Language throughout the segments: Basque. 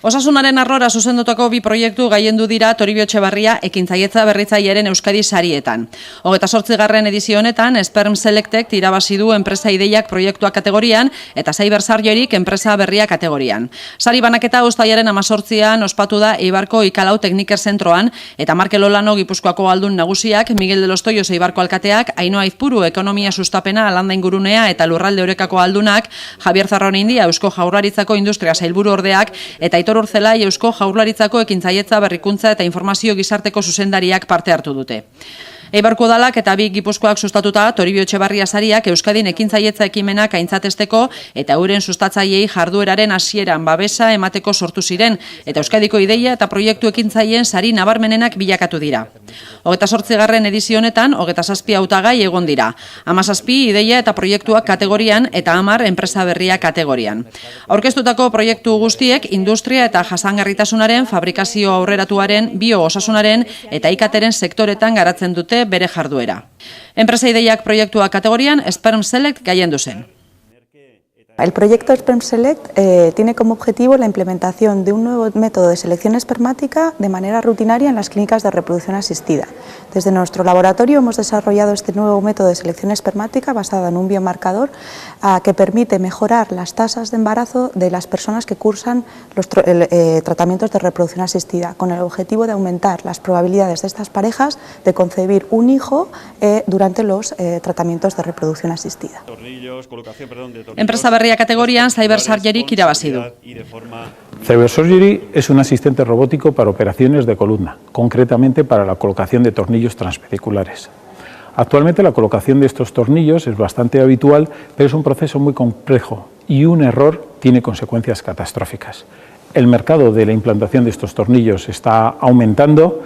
Osasunaren arlora zuzendutako bi proiektu gailendu dira Toribio Etxebarria ekintzailetza berritzailearen Euskadi sarietan. 28. edizio honetan Sperm Selectek irabazi du enpresa ideiak proiektua kategorian eta Cyber Surgeryk enpresa berria kategorian. Sari banaketa uztailaren 18an ospatu da Eibarko Ikalau Tekniker Zentroan eta Markel Olano Gipuzkoako aldun nagusiak, Miguel de los Toyos Eibarko alkateak, Ainhoa Aizpuru ekonomia sustapena Alanda ingurunea eta Lurralde Orekako aldunak, Javier Zarraonindia Eusko Jaurlaritzako Industria Sailburu ordeak eta Aitor Urzelai Eusko Jaurlaritzako ekintzailetza berrikuntza eta informazio gizarteko zuzendariak parte hartu dute. Eibarko udalak eta bi Gipuzkoak sustatuta Toribio Etxebarria sariak Euskadin ekintzailetza ekimenak aintzatesteko eta euren sustatzaileei jardueraren hasieran babesa emateko sortu ziren eta Euskadiko ideia eta proiektu ekintzaileen sari nabarmenenak bilakatu dira. 28. edizio honetan 27 hautagai egon dira. 17 ideia eta proiektuak kategorian eta 10 enpresa berria kategorian. Aurkeztutako proiektu guztiek industria eta jasangarritasunaren, fabrikazio aurreratuaren, bio-osasunaren eta ikateren sektoretan garatzen dute bere jarduera. Enpresa ideiak proiektua kategorian Sperm Select gailendu zen. El proyecto Sperm Select tiene como objetivo la implementación de un nuevo método de selección espermática de manera rutinaria en las clínicas de reproducción asistida. Desde nuestro laboratorio hemos desarrollado este nuevo método de selección espermática basado en un biomarcador que permite mejorar las tasas de embarazo de las personas que cursan los tratamientos de reproducción asistida, con el objetivo de aumentar las probabilidades de estas parejas de concebir un hijo durante los tratamientos de reproducción asistida. Enpresa berria kategorian Cyber Surgeryk irabazi du. Cyber Surgery es un asistente robótico para operaciones de columna, concretamente para la colocación de tornillos transvesiculares. Actualmente la colocación de estos tornillos es bastante habitual, pero es un proceso muy complejo y un error tiene consecuencias catastróficas. El mercado de la implantación de estos tornillos está aumentando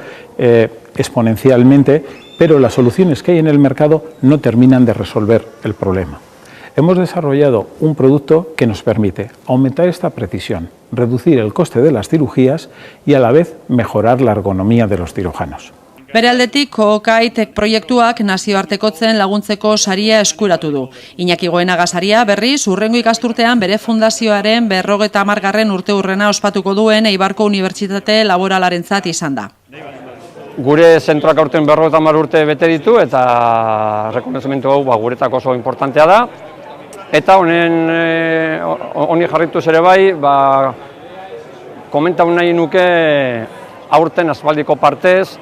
exponencialmente, pero las soluciones que hay en el mercado no terminan de resolver el problema. Hemos desarrollado un producto que nos permite aumentar esta precisión, reducir el coste de las cirugías y a la vez mejorar la ergonomía de los cirujanos. Bere aldetik, Kookaitek proiektuak nazioartekotzen laguntzeko saria eskuratu du. Iñaki Goenaga saria berriz, hurrengo ikasturtean bere fundazioaren 50. urteurrena ospatuko duen Eibarko Unibertsitate Laboralarentzat izan da. Gure zentroak aurten 50 urte bete ditu eta rekonozimendu hau guretako oso importantea da. Eta honi jarrituz ere bai, komentau nahi nuke aurten aspaldiko partez,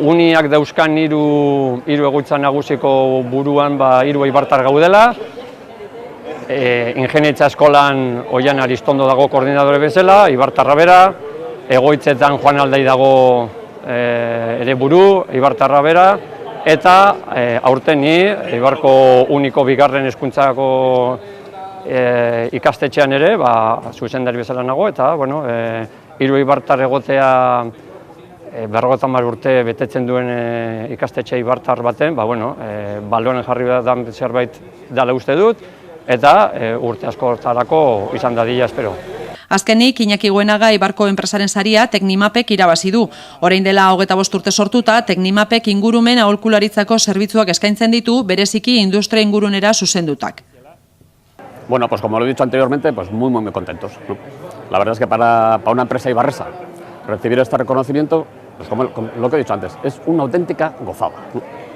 Uniak dauzkan hiru egoitza nagusiko buruan hiru eibartar gaudela. Ingeniaritza eskolan Oian Aristondo dago koordinadore bezala, eibartarra bera, egoitzetan Juan Aldai dago ere buru, eibartarra bera, eta aurten ni Eibarko Uniko bigarren hezkuntzako ikastetxean ere, zuzendari bezala nago, eta hiru eibartar egotea 50 urte betetzen duen ikastetxe eibartar baten, balonen jarri da zerbait dela uste dut, eta urte askotarako izan dadila espero. Azkenik, Iñaki Goenaga Eibarko enpresaren saria Teknimapek irabazi du. Orain dela 25 urte sortuta, Teknimapek ingurumen aholkularitzako zerbitzuak eskaintzen ditu, bereziki industria ingurunera zuzendutak. Bueno, pues como lo he dicho anteriormente, pues muy contentos, ¿no? La verdad es que para una empresa ibarresa recibir este reconocimiento, pues como lo que he dicho antes, es una auténtica gozada, ¿no?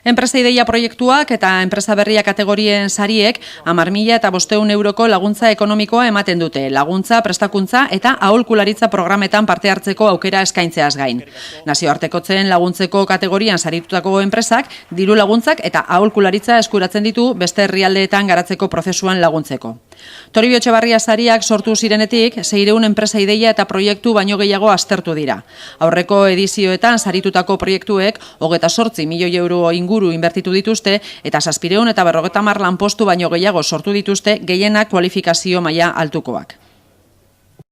Enpresa ideia proiektuak eta enpresa berria kategorien sariek 10.500 euroko laguntza ekonomikoa ematen dute, laguntza, prestakuntza eta aholkularitza programetan parte hartzeko aukera eskaintzeaz gain. Nazioartekotzen laguntzeko kategorian saritutako enpresak diru laguntzak eta aholkularitza eskuratzen ditu beste herrialdeetan garatzeko prozesuan laguntzeko. Toribio Etxebarria sariak sortu zirenetik 600 enpresa ideia eta proiektu baino gehiago aztertu dira. Aurreko edizioetan saritutako proiektuek 28 milioi euro inguru inbertitu dituzte eta 750 lanpostu baino gehiago sortu dituzte, gehienak kualifikazio maila altukoak.